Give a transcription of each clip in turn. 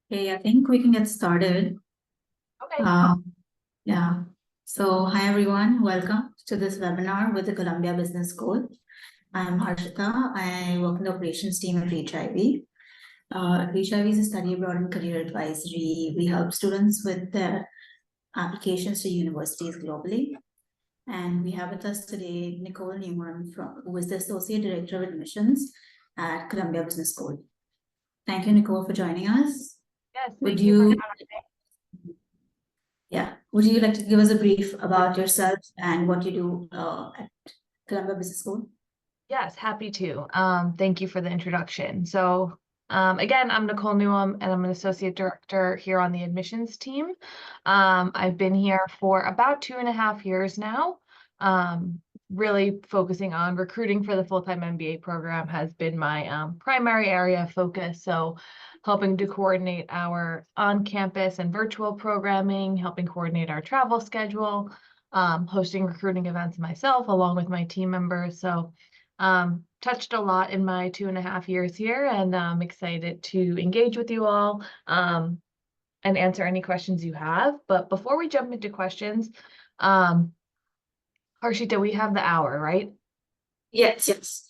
Okay, I think we can get started. Okay. Um, yeah. So, hi everyone. Welcome to this webinar with the Columbia Business School. I'm Harshita. I work in the operations team at Reach IB. Reach IB is a study abroad and career advisory. We help students with their applications to universities globally. And we have with us today Nicole Newman, who is the Associate Director of Admissions at Columbia Business School. Thank you, Nicole, for joining us. Yes, Would thank you for you having me. Yeah. Would you like to give us a brief about yourself and what you do at Columbia Business School? Yes, happy to. Thank you for the introduction. Again, I'm Nicole Newham, and I'm an associate director here on the admissions team. I've been here for about 2.5 years now. Really focusing on recruiting for the full-time MBA program has been my primary area of focus. So helping to coordinate our on-campus and virtual programming, helping coordinate our travel schedule, hosting recruiting events myself along with my team members. Touched a lot in my 2.5 years here, and I'm excited to engage with you all and answer any questions you have. But before we jump into questions, Harshita, we have the hour, right? Yes, yes.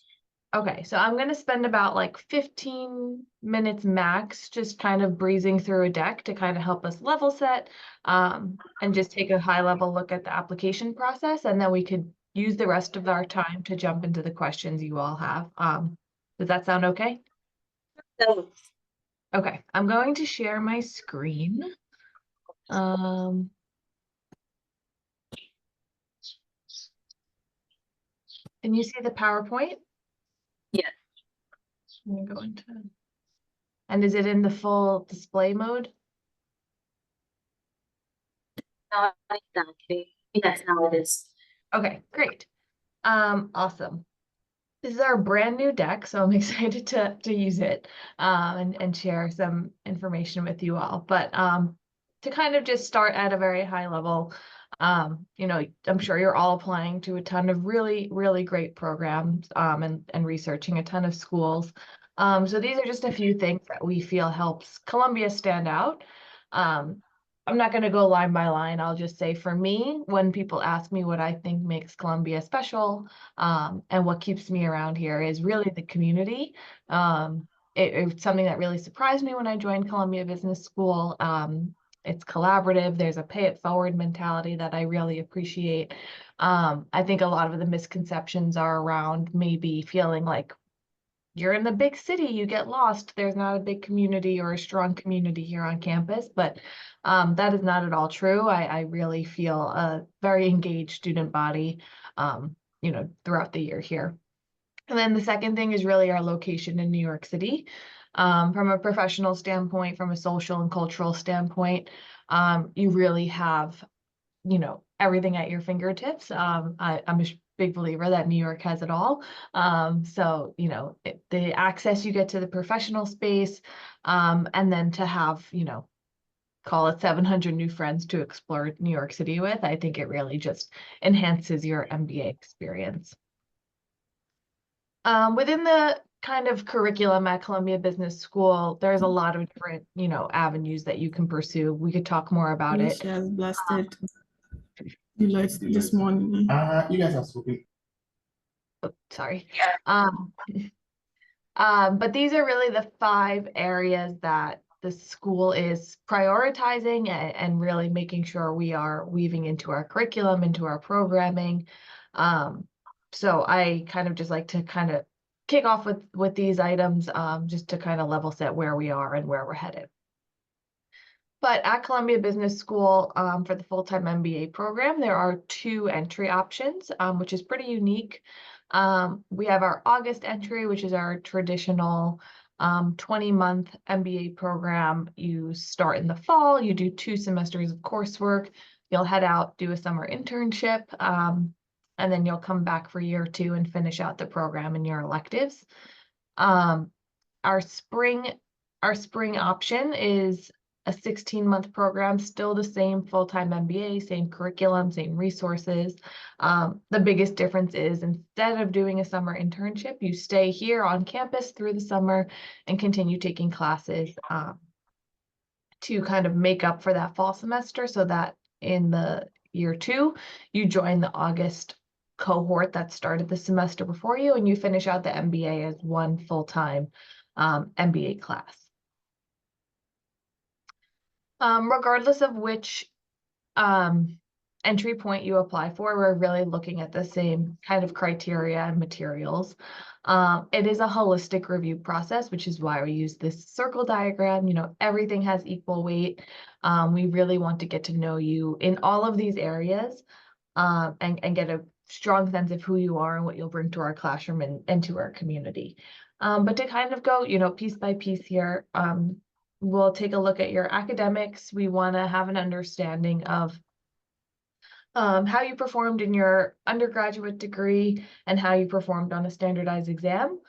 Okay, so I'm going to spend about like 15 minutes max just kind of breezing through a deck to kind of help us level set and just take a high level look at the application process, and then we could use the rest of our time to jump into the questions you all have. Does that sound okay? So, Okay, I'm going to share my screen. Um, can you see the PowerPoint? yeah, Let me go into, and is it in the full display mode? not exactly. Yes, now it is. Okay, great. Awesome. This is our brand new deck, so I'm excited to use it and share some information with you all. But to kind of just start at a very high level, I'm sure you're all applying to a ton of really, really great programs and researching a ton of schools. So these are just a few things that we feel helps Columbia stand out. Um, I'm not going to go line by line. I'll just say for me, when people ask me what I think makes Columbia special, and what keeps me around here is really the community. It's something that really surprised me when I joined Columbia Business School. It's collaborative. There's a pay it forward mentality that I really appreciate. I think a lot of the misconceptions are around maybe feeling like you're in the big city, you get lost. There's not a big community or a strong community here on campus, but that is not at all true. I really feel a very engaged student body, throughout the year here. And then the second thing is really our location in New York City. From a professional standpoint, from a social and cultural standpoint, you really have everything at your fingertips. I'm a big believer that New York has it all. The access you get to the professional space, and then to have, call it 700 new friends to explore New York City with, I think it really just enhances your MBA experience. Within the kind of curriculum at Columbia Business School, there's a lot of different, avenues that you can pursue. We could talk more about it. She has blasted the lights this morning. You guys are spoken. Oh, sorry. But these are really the 5 areas that the school is prioritizing and really making sure we are weaving into our curriculum, into our programming. So I kind of just like to kind of kick off with these items just to kind of level set where we are and where we're headed. But at Columbia Business School, for the full-time MBA program, there are 2 entry options, which is pretty unique. We have our August entry, which is our traditional 20-month MBA program. You start in the fall, you do 2 semesters of coursework, you'll head out, do a summer internship, and then you'll come back for year 2 and finish out the program in your electives. Our spring option is a 16-month program, still the same full-time MBA, same curriculum, same resources. The biggest difference is instead of doing a summer internship, you stay here on campus through the summer and continue taking classes to kind of make up for that fall semester so that in the year 2, you join the August cohort that started the semester before you, and you finish out the MBA as one full-time MBA class. Regardless of which entry point you apply for, we're really looking at the same kind of criteria and materials. It is a holistic review process, which is why we use this circle diagram. You know, everything has equal weight. We really want to get to know you in all of these areas, and get a strong sense of who you are and what you'll bring to our classroom and to our community. But to kind of go, you know, piece by piece here, we'll take a look at your academics. We want to have an understanding of how you performed in your undergraduate degree and how you performed on a standardized exam.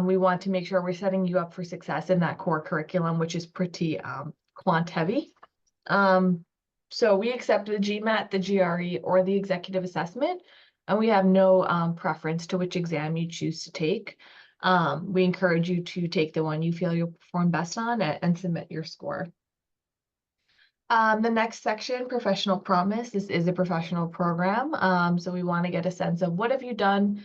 We want to make sure we're setting you up for success in that core curriculum, which is pretty quant heavy. So we accept the GMAT, the GRE, or the executive assessment, and we have no preference to which exam you choose to take. We encourage you to take the one you feel you'll perform best on and submit your score. The next section, professional promise. This is a professional program. So we want to get a sense of what have you done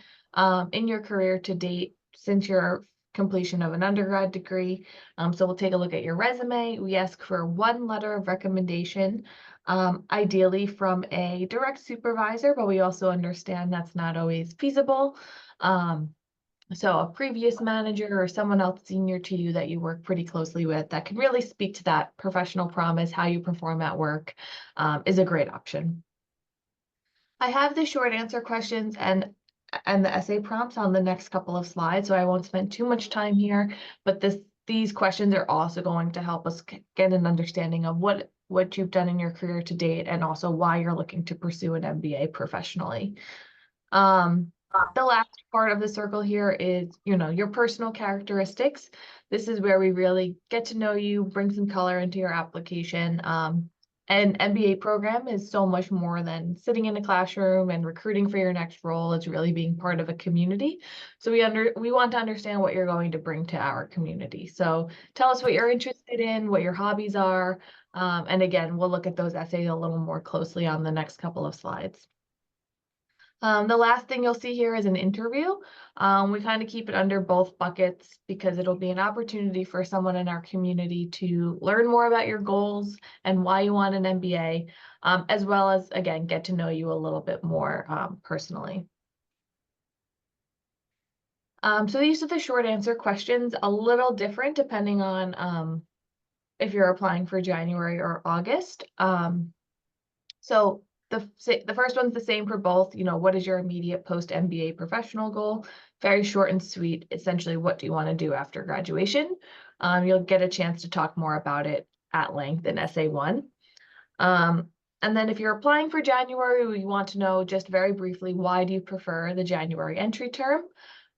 in your career to date since your completion of an undergrad degree. So we'll take a look at your resume. We ask for one letter of recommendation, ideally from a direct supervisor, but we also understand that's not always feasible. So a previous manager or someone else senior to you that you work pretty closely with that can really speak to that professional promise, how you perform at work, is a great option. I have the short answer questions and the essay prompts on the next couple of slides, so I won't spend too much time here, but these questions are also going to help us get an understanding of what you've done in your career to date and also why you're looking to pursue an MBA professionally. The last part of the circle here is, you know, your personal characteristics. This is where we really get to know you, bring some color into your application. An MBA program is so much more than sitting in a classroom and recruiting for your next role. It's really being part of a community. So we want to understand what you're going to bring to our community. So tell us what you're interested in, what your hobbies are. And again, we'll look at those essays a little more closely on the next couple of slides. The last thing you'll see here is an interview. We kind of keep it under both buckets because it'll be an opportunity for someone in our community to learn more about your goals and why you want an MBA, as well as, again, get to know you a little bit more personally. So these are the short answer questions, a little different depending on if you're applying for January or August. So the first one's the same for both. You know, what is your immediate post-MBA professional goal? Very short and sweet. Essentially, what do you want to do after graduation? You'll get a chance to talk more about it at length in Essay 1. And then if you're applying for January, we want to know just very briefly, why do you prefer the January entry term?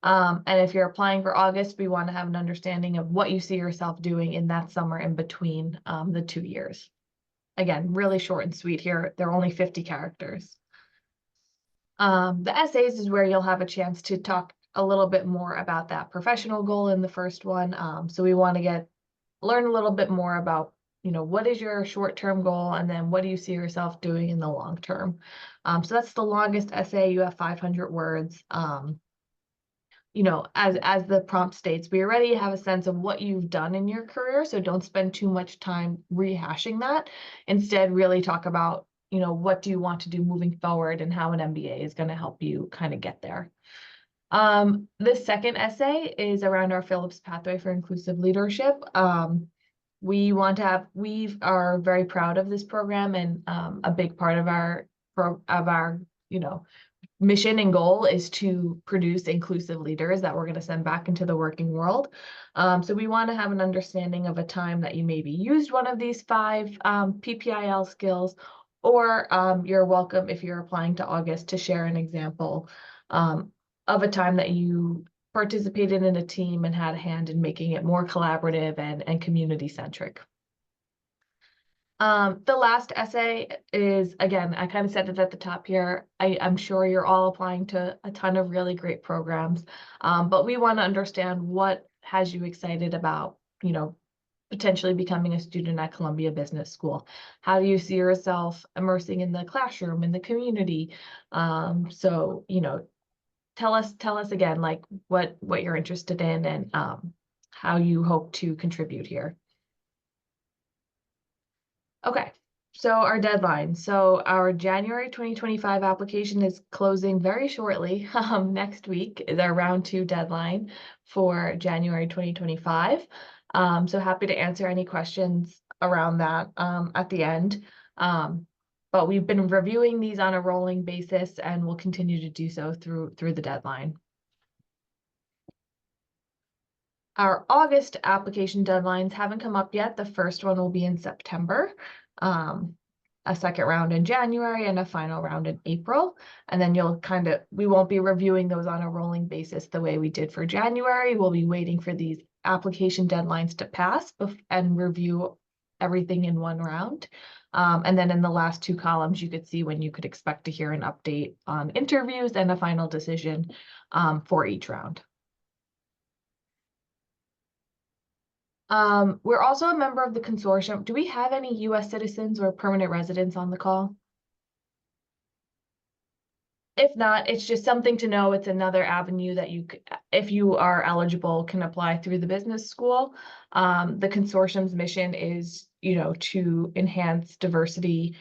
And if you're applying for August, we want to have an understanding of what you see yourself doing in that summer in between the 2 years. Again, really short and sweet here. They're only 50 characters. The essays is where you'll have a chance to talk a little bit more about that professional goal in the first one. So we want to learn a little bit more about, you know, what is your short-term goal, and then what do you see yourself doing in the long term? So that's the longest essay. You have 500 words. You know, as the prompt states, we already have a sense of what you've done in your career, so don't spend too much time rehashing that. Instead, really talk about, you know, what do you want to do moving forward and how an MBA is going to help you kind of get there. The second essay is around our Phillips Pathway for Inclusive Leadership. We are very proud of this program, and a big part of our you know, mission and goal is to produce inclusive leaders that we're going to send back into the working world. So we want to have an understanding of a time that you maybe used one of these 5 PPIL skills, or you're welcome, if you're applying to August, to share an example of a time that you participated in a team and had a hand in making it more collaborative and community-centric. The last essay is, again, I kind of said it at the top here. I'm sure you're all applying to a ton of really great programs, but we want to understand what has you excited about, you know, potentially becoming a student at Columbia Business School? How do you see yourself immersing in the classroom, in the community? So, you know, tell us again, like what you're interested in and how you hope to contribute here. Okay, so our deadline. So our January 2025 application is closing very shortly. Next week is our round 2 deadline for January 2025. So happy to answer any questions around that at the end. But we've been reviewing these on a rolling basis and we'll continue to do so through the deadline. Our August application deadlines haven't come up yet. The first one will be in September, a second round in January, and a final round in April. And then we won't be reviewing those on a rolling basis the way we did for January. We'll be waiting for these application deadlines to pass and review everything in one round. And then in the last 2 columns, you could see when you could expect to hear an update on interviews and a final decision for each round. We're also a member of the consortium. Do we have any U.S. citizens or permanent residents on the call? If not, it's just something to know. It's another avenue that if you are eligible, can apply through the business school. The consortium's mission is, you know, to enhance diversity,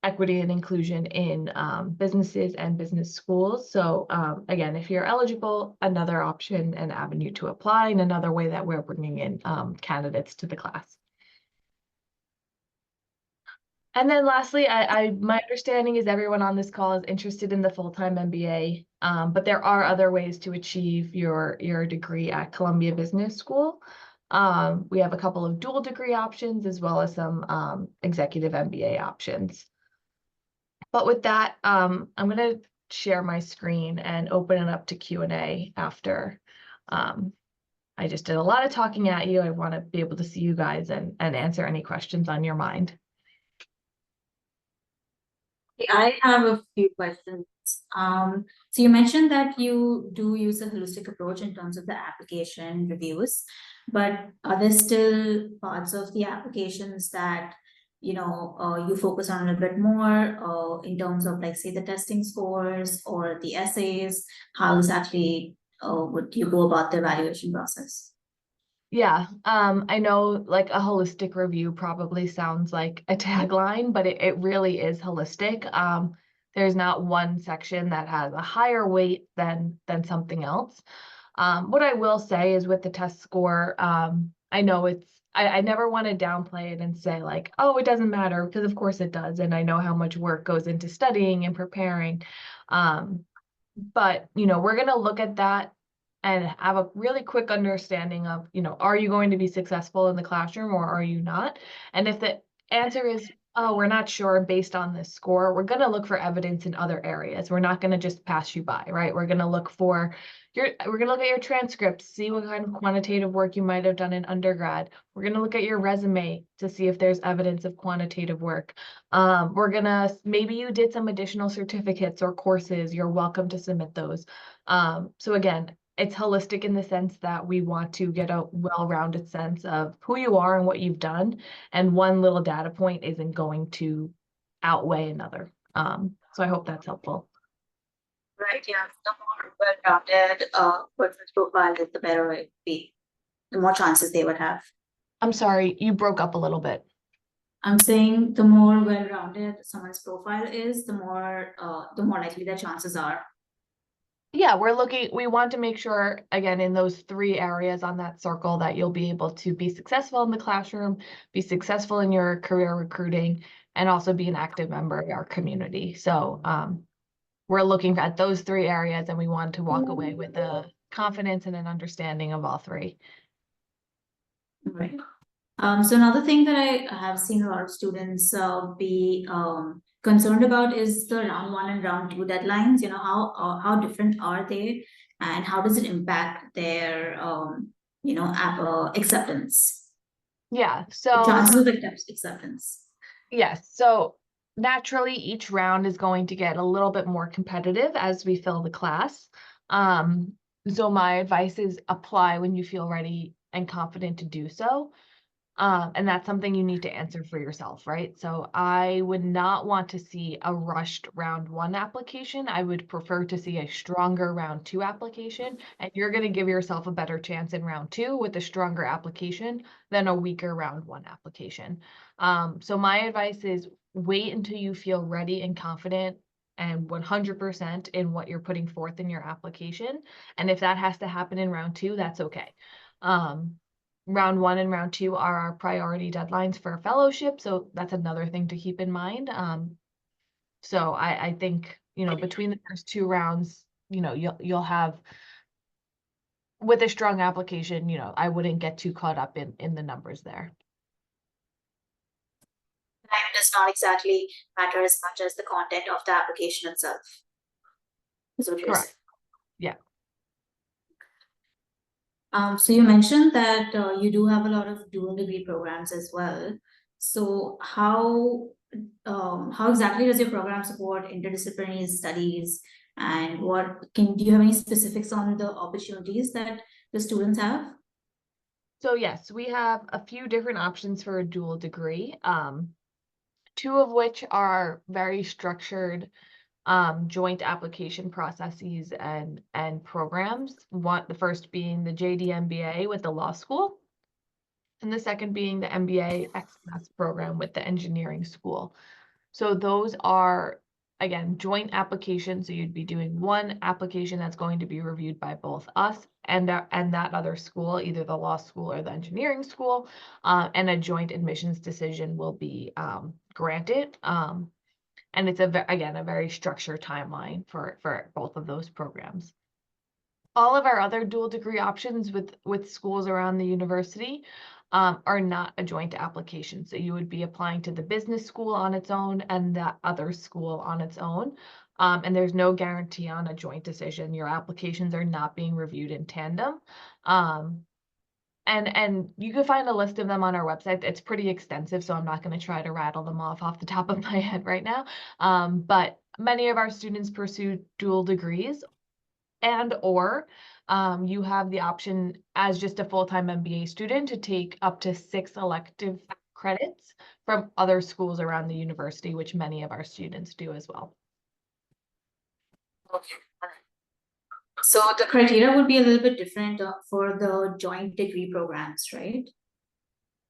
equity, and inclusion in businesses and business schools. So again, if you're eligible, another option and avenue to apply, and another way that we're bringing in candidates to the class. And then lastly, my understanding is everyone on this call is interested in the full-time MBA, but there are other ways to achieve your degree at Columbia Business School. We have a couple of dual degree options as well as some executive MBA options. But with that, I'm going to share my screen and open it up to Q&A after. I just did a lot of talking at you. I want to be able to see you guys and answer any questions on your mind. I have a few questions. So you mentioned that you do use a holistic approach in terms of the application reviews, but are there still parts of the applications that you focus on a little bit more in terms of, like, say, the testing scores or the essays? How exactly would you go about the evaluation process? Yeah, I know, like, a holistic review probably sounds like a tagline, but it really is holistic. There's not one section that has a higher weight than something else. What I will say is with the test score, I know I never want to downplay it and say, like, oh, it doesn't matter, because of course it does. And I know how much work goes into studying and preparing. But, you know, we're going to look at that and have a really quick understanding of, you know, are you going to be successful in the classroom or are you not? And if the answer is, oh, we're not sure based on this score, we're going to look for evidence in other areas. We're not going to just pass you by, right? We're going to look for we're going to look at your transcripts, see what kind of quantitative work you might have done in undergrad. We're going to look at your resume to see if there's evidence of quantitative work. Maybe you did some additional certificates or courses. You're welcome to submit those. So again, it's holistic in the sense that we want to get a well-rounded sense of who you are and what you've done. And one little data point isn't going to outweigh another. So I hope that's helpful. Right, yeah. The more well-rounded person's profile is, the better it would be. The more chances they would have. I'm sorry, you broke up a little bit. I'm saying the more well-rounded someone's profile is, the more likely their chances are. Yeah, we want to make sure, again, in those 3 areas on that circle, that you'll be able to be successful in the classroom, be successful in your career recruiting, and also be an active member of our community. So we're looking at those 3 areas, and we want to walk away with a confidence and an understanding of all 3. Right. So another thing that I have seen a lot of students be concerned about is the round 1 and round 2 deadlines. You know, how different are they, and how does it impact their acceptance? Yeah, The so chances of acceptance. yes, so naturally each round is going to get a little bit more competitive as we fill the class. So my advice is apply when you feel ready and confident to do so. And that's something you need to answer for yourself, right? So I would not want to see a rushed round 1 application. I would prefer to see a stronger round 2 application, and you're going to give yourself a better chance in round 2 with a stronger application than a weaker round 1 application. So my advice is wait until you feel ready and confident and 100% in what you're putting forth in your application. And if that has to happen in round 2, that's okay. Round 1 and round 2 are our priority deadlines for a fellowship, so that's another thing to keep in mind. So I think, between the first 2 rounds, you'll have, with a strong application, I wouldn't get too caught up in the numbers there. Time does not exactly matter as much as the content of the application itself. Is what you're Correct. saying. Yeah. So you mentioned that you do have a lot of dual degree programs as well. So how exactly does your program support interdisciplinary studies, and do you have any specifics on the opportunities that the students have? So yes, we have a few different options for a dual degree. 2 of which are very structured joint application processes and programs. The first being the JD MBA with the law school, and the second being the MBA XMS program with the engineering school. So those are, again, joint applications. So you'd be doing one application that's going to be reviewed by both us and that other school, either the law school or the engineering school, and a joint admissions decision will be granted. And it's again a very structured timeline for both of those programs. All of our other dual degree options with schools around the university are not a joint application. So you would be applying to the business school on its own and that other school on its own. And there's no guarantee on a joint decision. Your applications are not being reviewed in tandem. And you can find a list of them on our website. It's pretty extensive, so I'm not going to try to rattle them off the top of my head right now. But many of our students pursue dual degrees, or you have the option as just a full-time MBA student to take up to 6 elective credits from other schools around the university, which many of our students do as well. Okay. So the criteria would be a little bit different for the joint degree programs, right?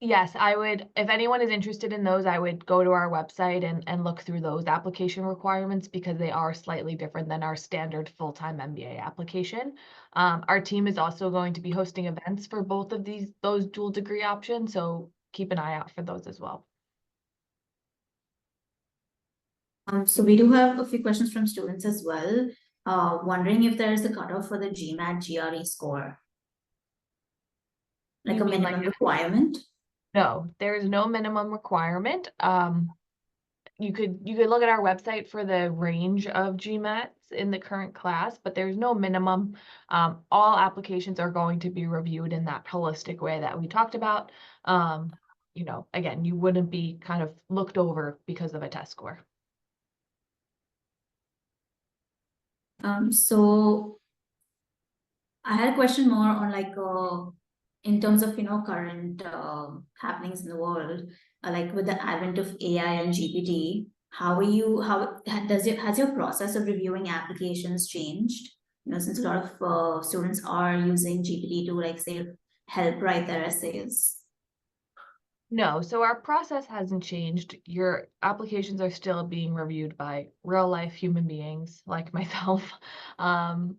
Yes, I would, if anyone is interested in those, I would go to our website and look through those application requirements because they are slightly different than our standard full-time MBA application. Our team is also going to be hosting events for both of those dual degree options, so keep an eye out for those as well. So we do have a few questions from students as well. Wondering if there is a cutoff for the GMAT GRE score, like You a mean minimum requirement? No, there is no minimum requirement. You could look at our website for the range of GMATs in the current class, but there's no minimum. All applications are going to be reviewed in that holistic way that we talked about. Again, you wouldn't be kind of looked over because of a test score. So I had a question more on in terms of current happenings in the world, like with the advent of AI and GPT. Has your process of reviewing applications changed? Since a lot of students are using GPT to say help write their essays. No, so our process hasn't changed. Your applications are still being reviewed by real life human beings like myself. I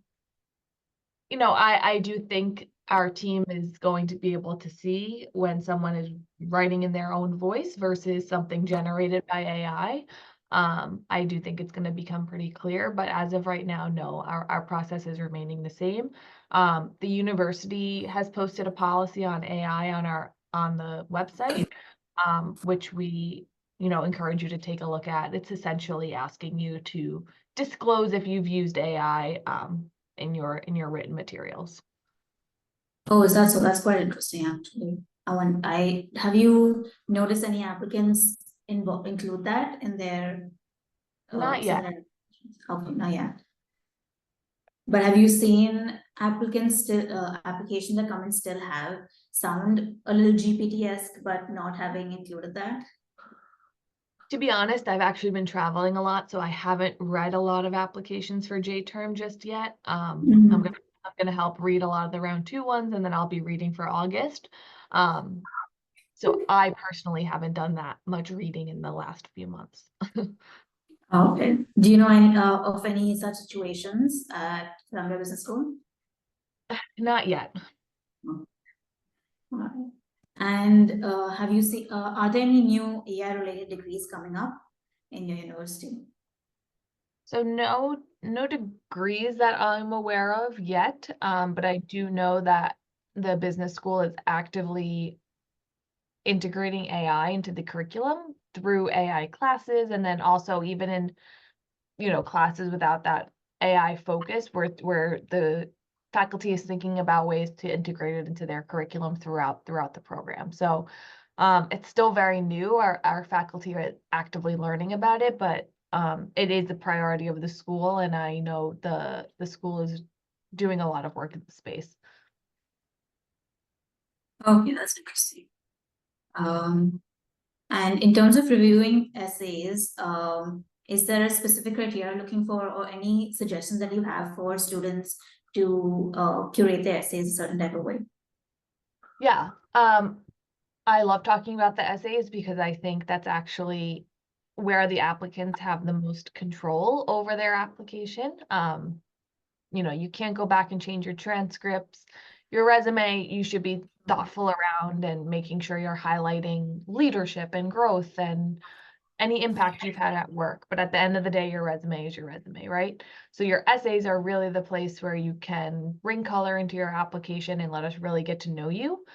do think our team is going to be able to see when someone is writing in their own voice versus something generated by AI. I do think it's going to become pretty clear, but as of right now, no, our process is remaining the same. The university has posted a policy on AI on the website, which we encourage you to take a look at. It's essentially asking you to disclose if you've used AI in your written materials. Oh, is that so? That's quite interesting, actually. Have you noticed any applicants include that in their Not yet. Okay, not yet. But have you seen applicants still, applications that come and still sound a little GPT-esque, but not having included that? To be honest, I've actually been traveling a lot, so I haven't read a lot of applications for J-term just yet. Mhm. I'm gonna help read a lot of the round 2 ones, and then I'll be reading for August. So I personally haven't done that much reading in the last few months. Okay. Do you know any of any such situations at Columbia Business School? Not yet. Alright. And have you seen, are there any new AI related degrees coming up in your university? So no degrees that I'm aware of yet, but I do know that the business school is actively integrating AI into the curriculum through AI classes, and then also even in, classes without that AI focus, where the faculty is thinking about ways to integrate it into their curriculum throughout the program. So it's still very new. Our faculty are actively learning about it, but it is a priority of the school, and I know the school is doing a lot of work in the space. Okay, that's interesting. And in terms of reviewing essays, is there a specific criteria you're looking for or any suggestions that you have for students to curate their essays a certain type of way? Yeah. I love talking about the essays because I think that's actually where the applicants have the most control over their application. You can't go back and change your transcripts. Your resume, you should be thoughtful around and making sure you're highlighting leadership and growth and any impact you've had at work. But at the end of the day, your resume is your resume, right? So your essays are really the place where you can bring color into your application and let us really get to know you.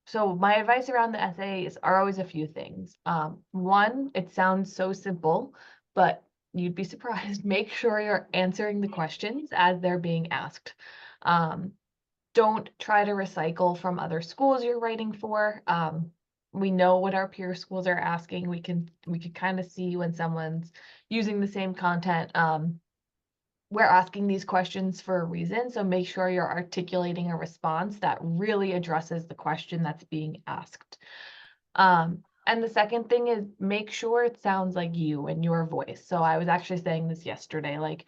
So my advice around the essays are always a few things. One, it sounds so simple, but you'd be surprised. Make sure you're answering the questions as they're being asked. Don't try to recycle from other schools you're writing for. We know what our peer schools are asking. We can kind of see when someone's using the same content. We're asking these questions for a reason, so make sure you're articulating a response that really addresses the question that's being asked. And the second thing is make sure it sounds like you and your voice. So I was actually saying this yesterday, like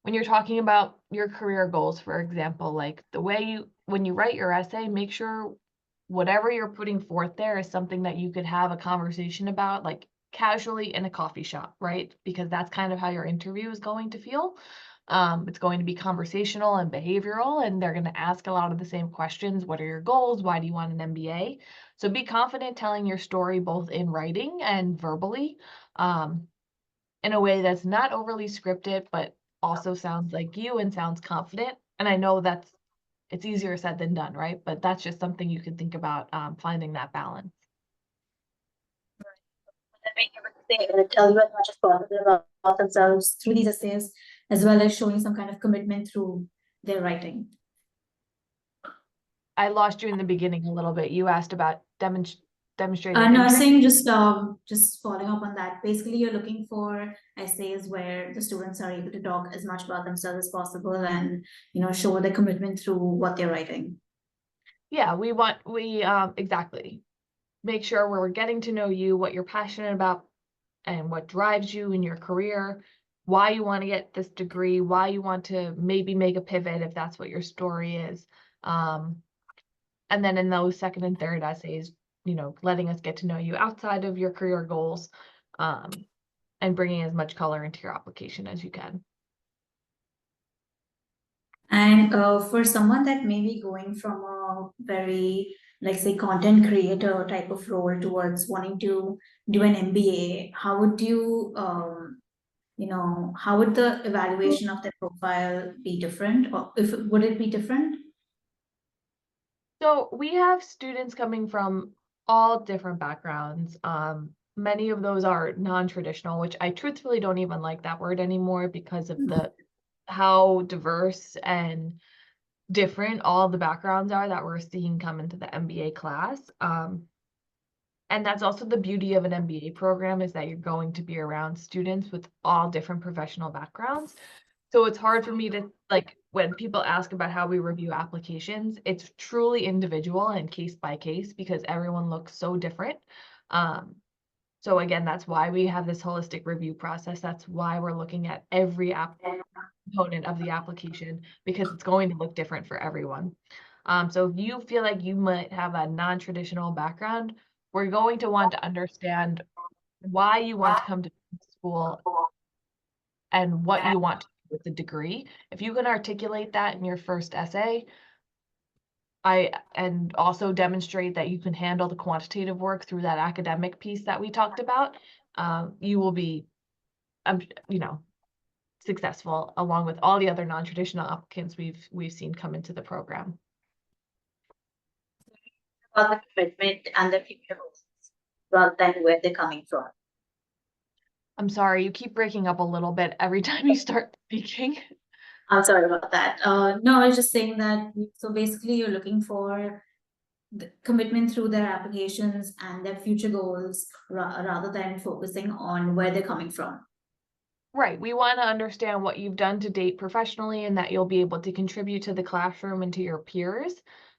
when you're talking about your career goals, for example, like when you write your essay, make sure whatever you're putting forth there is something that you could have a conversation about, like casually in a coffee shop, right? Because that's kind of how your interview is going to feel. It's going to be conversational and behavioral, and they're going to ask a lot of the same questions. What are your goals? Why do you want an MBA? So be confident telling your story both in writing and verbally, in a way that's not overly scripted, but also sounds like you and sounds confident. And I know it's easier said than done, right? But that's just something you can think about, finding that balance. And being able to say and tell you as much as possible about themselves through these essays, as well as showing some kind of commitment through their writing. I lost you in the beginning a little bit. You asked about demonstrating. No, I was interest. saying just following up on that. Basically, you're looking for essays where the students are able to talk as much about themselves as possible and show their commitment through what they're writing. Yeah, we exactly make sure we're getting to know you, what you're passionate about, and what drives you in your career, why you want to get this degree, why you want to maybe make a pivot if that's what your story is. And then in those second and third essays, letting us get to know you outside of your career goals, and bringing as much color into your application as you can. And for someone that may be going from a very, like say, content creator type of role towards wanting to do an MBA, how would how would the evaluation of their profile be different, or would it be different? So we have students coming from all different backgrounds. Many of those are non-traditional, which I truthfully don't even like that word anymore because of how diverse and different all the backgrounds are that we're seeing come into the MBA class. And that's also the beauty of an MBA program, is that you're going to be around students with all different professional backgrounds. So it's hard for me to, like, when people ask about how we review applications, it's truly individual and case by case because everyone looks so different. So again, that's why we have this holistic review process. That's why we're looking at every component of the application because it's going to look different for everyone. So if you feel like you might have a non-traditional background, we're going to want to understand why you want to come to school and what you want to do with the degree. If you can articulate that in your first essay, and also demonstrate that you can handle the quantitative work through that academic piece that we talked about, you will be, you know, successful along with all the other non-traditional applicants we've seen come into the program. About the commitment and the future goals, rather than where they're coming from. I'm sorry, you keep breaking up a little bit every time you start speaking. I'm sorry about that. No, I was just saying that, so basically you're looking for the commitment through their applications and their future goals rather than focusing on where they're coming from. Right, we want to understand what you've done to date professionally and that you'll be able to contribute to the classroom and to your peers.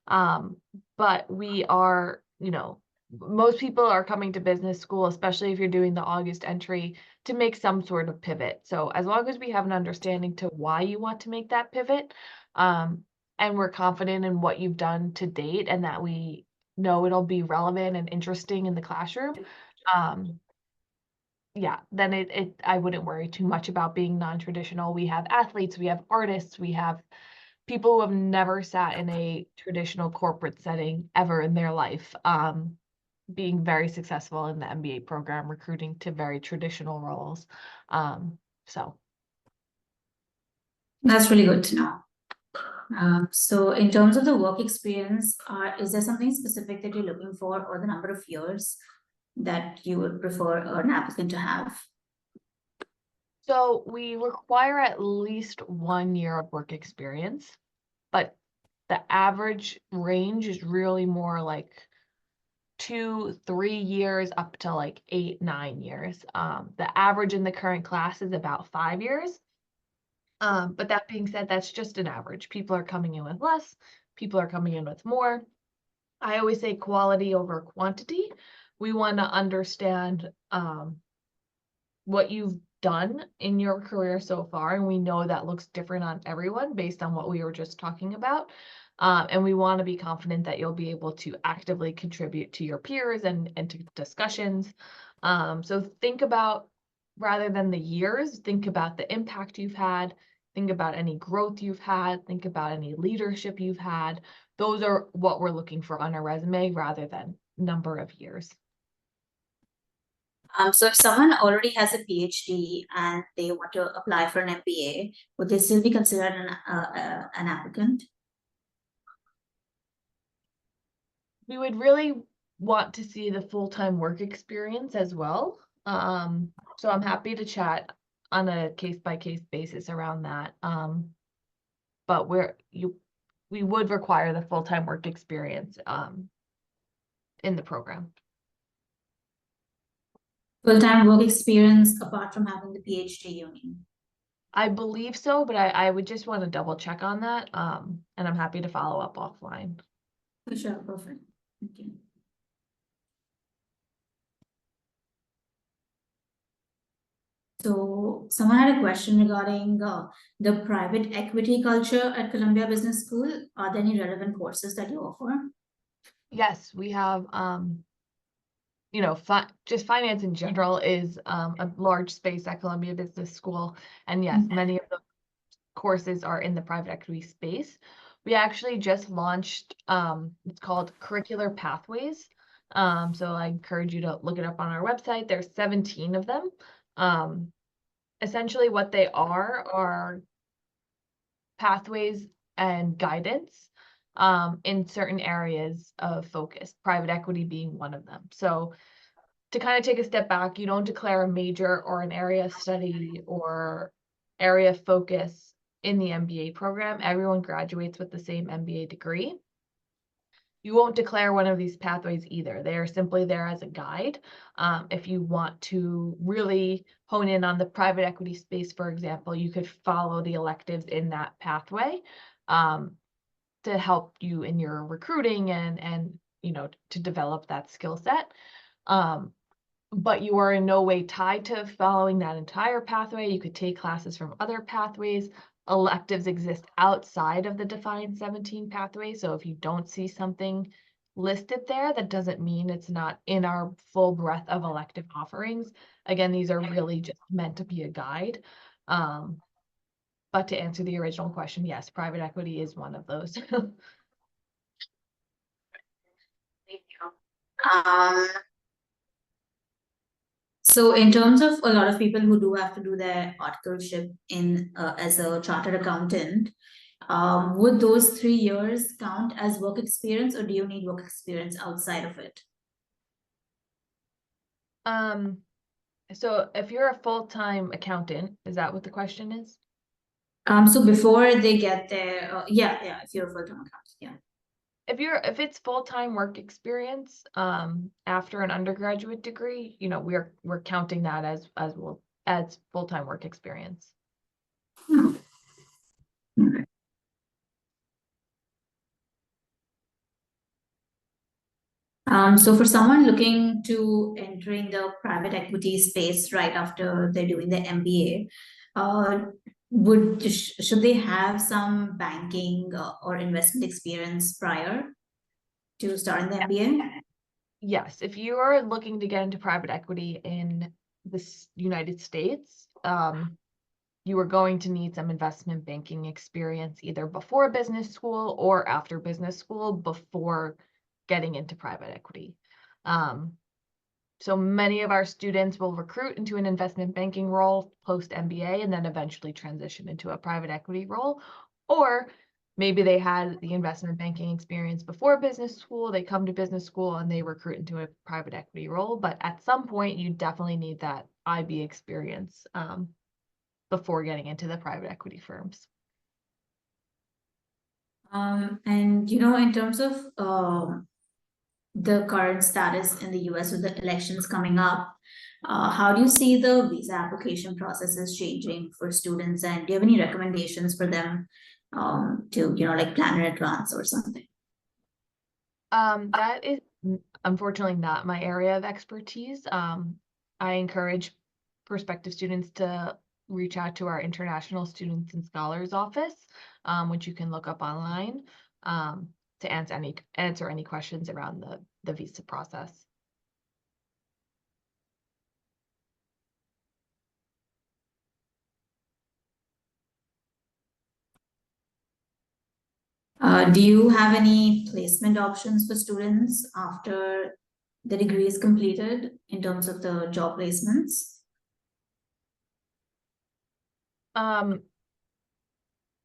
But we are, you know, most people are coming to business school, especially if you're doing the August entry, to make some sort of pivot. So as long as we have an understanding to why you want to make that pivot, and we're confident in what you've done to date and that we know it'll be relevant and interesting in the classroom, yeah, then I wouldn't worry too much about being non-traditional. We have athletes, we have artists, we have people who have never sat in a traditional corporate setting ever in their life, being very successful in the MBA program, recruiting to very traditional roles. So That's really good to know. So in terms of the work experience, is there something specific that you're looking for, or the number of years that you would prefer an applicant to have? So we require at least 1 year of work experience, but the average range is really more like 2-3 years up to like 8-9 years. The average in the current class is about 5 years. But that being said, that's just an average. People are coming in with less, people are coming in with more. I always say quality over quantity. We want to understand what you've done in your career so far, and we know that looks different on everyone based on what we were just talking about. And we want to be confident that you'll be able to actively contribute to your peers and to discussions. So think about, rather than the years, think about the impact you've had, think about any growth you've had, think about any leadership you've had. Those are what we're looking for on a resume rather than number of years. So if someone already has a PhD and they want to apply for an MBA, would they still be considered an applicant? We would really want to see the full-time work experience as well. So I'm happy to chat on a case-by-case basis around that. But we would require the full-time work experience in the program. Full-time work experience apart from having the PhD, you mean? I believe so, but I would just want to double check on that. And I'm happy to follow up offline. For sure, perfect. Thank you. So someone had a question regarding the private equity culture at Columbia Business School. Are there any relevant courses that you offer? Yes, we have, you know, just finance in general is a large space at Columbia Business School. And yes, many of the courses are in the private equity space. We actually just launched, it's called Curricular Pathways. So I encourage you to look it up on our website. There's 17 of them. Essentially what they are pathways and guidance in certain areas of focus, private equity being one of them. So to kind of take a step back, you don't declare a major or an area of study or area of focus in the MBA program. Everyone graduates with the same MBA degree. you won't declare one of these pathways either. They are simply there as a guide. If you want to really hone in on the private equity space, for example, you could follow the electives in that pathway to help you in your recruiting and to develop that skill set. But you are in no way tied to following that entire pathway. You could take classes from other pathways. Electives exist outside of the defined 17 pathway. So if you don't see something listed there, that doesn't mean it's not in our full breadth of elective offerings. Again, these are really just meant to be a guide. But to answer the original question, yes, private equity is one of those. Thank you. So in terms of a lot of people who do have to do their articleship in as a chartered accountant, would those 3 years count as work experience, or do you need work experience outside of it? So if you're a full-time accountant, is that what the question is? So before they get their, yeah, if you're a full-time accountant, yeah. If it's full-time work experience, after an undergraduate degree, we're counting that as full-time work experience. Hmm. Okay. So for someone looking to entering the private equity space right after they're doing the MBA, should they have some banking or investment experience prior to starting the MBA? Yes, if you are looking to get into private equity in the United States, you are going to need some investment banking experience either before business school or after business school before getting into private equity. So many of our students will recruit into an investment banking role post MBA and then eventually transition into a private equity role. Or maybe they had the investment banking experience before business school, they come to business school and they recruit into a private equity role. But at some point, you definitely need that IB experience before getting into the private equity firms. And in terms of the current status in the US with the elections coming up, how do you see the visa application processes changing for students, and do you have any recommendations for them to like plan in advance or something? That is unfortunately not my area of expertise. I encourage prospective students to reach out to our International Students and Scholars Office, which you can look up online, to answer any questions around the visa process. Do you have any placement options for students after the degree is completed in terms of the job placements?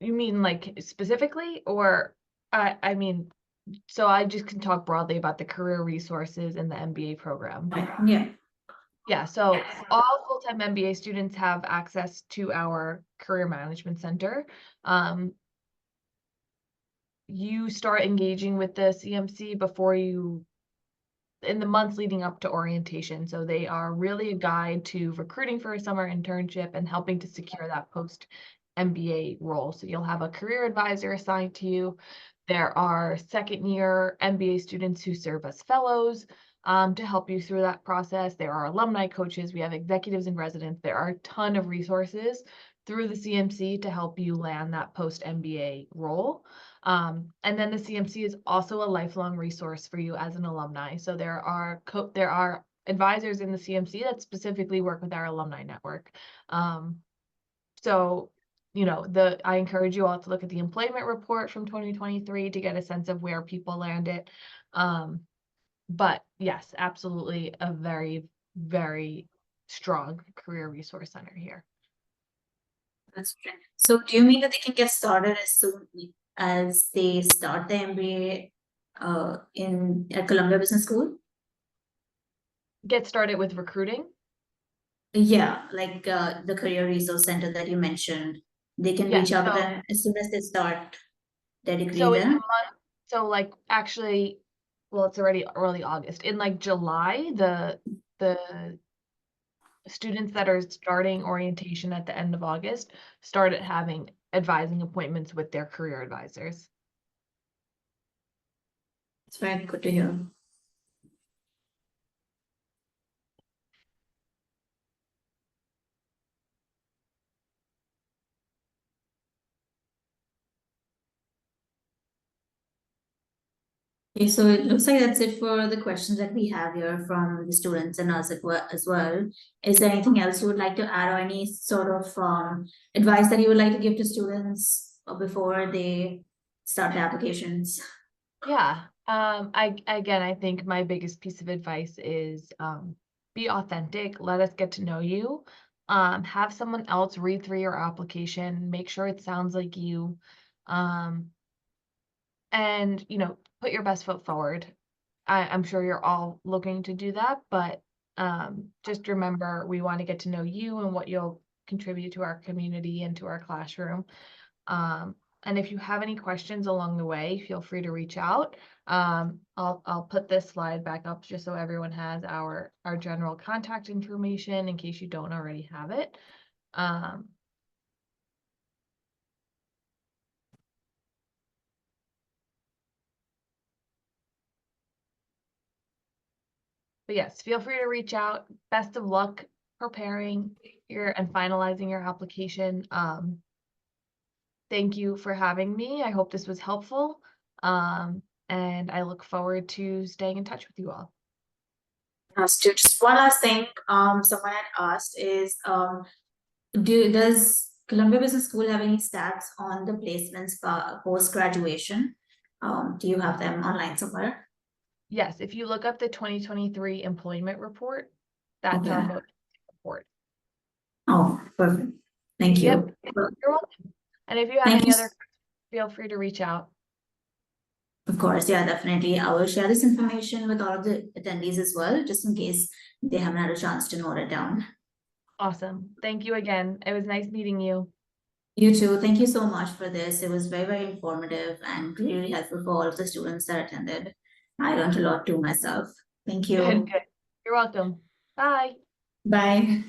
You mean like specifically, or I mean, so I just can talk broadly about the career resources in the MBA program. Yeah. Yeah, so all full-time MBA students have access to our career management center. You start engaging with the CMC in the months leading up to orientation. So they are really a guide to recruiting for a summer internship and helping to secure that post MBA role. So you'll have a career advisor assigned to you. There are second year MBA students who serve as fellows to help you through that process. There are alumni coaches. We have executives in residence. There are a ton of resources through the CMC to help you land that post MBA role. And then the CMC is also a lifelong resource for you as an alumni. So there are advisors in the CMC that specifically work with our alumni network. So I encourage you all to look at the employment report from 2023 to get a sense of where people landed. But yes, absolutely a very, very strong career resource center here. That's true. So do you mean that they can get started as soon as they start the MBA at Columbia Business School? Get started with recruiting? Yeah, like the career resource center that you mentioned. They can reach out to them as soon as they start their degree there. So like actually well, it's already early August. In like July, the students that are starting orientation at the end of August started having advising appointments with their career advisors. It's very good to hear. Okay, so it looks like that's it for the questions that we have here from the students and us as well. Is there anything else you would like to add or any sort of advice that you would like to give to students before they start the applications? Yeah, I think my biggest piece of advice is be authentic, let us get to know you. Have someone else read through your application, make sure it sounds like you. And put your best foot forward. I'm sure you're all looking to do that, but just remember we want to get to know you and what you'll contribute to our community and to our classroom. And if you have any questions along the way, feel free to reach out. I'll put this slide back up just so everyone has our general contact information in case you don't already have it. But yes, feel free to reach out. Best of luck preparing and finalizing your application. Thank you for having me. I hope this was helpful. And I look forward to staying in touch with you all. Just one last thing, someone had asked is, does Columbia Business School have any stats on the placements post graduation? Do you have them online somewhere? Yes, if you look up the 2023 employment report, that's our Okay. most report. Oh, perfect. Thank you. Yep. You're welcome. And if you have Thank any you. other questions, feel free to reach out. Of course, yeah, definitely. I will share this information with all of the attendees as well, just in case they haven't had a chance to note it down. Awesome. Thank you again. It was nice meeting you. You too. Thank you so much for this. It was very, very informative and really helpful for all of the students that attended. I learned a lot too myself. Thank you. Good, good. You're welcome. Bye. Bye.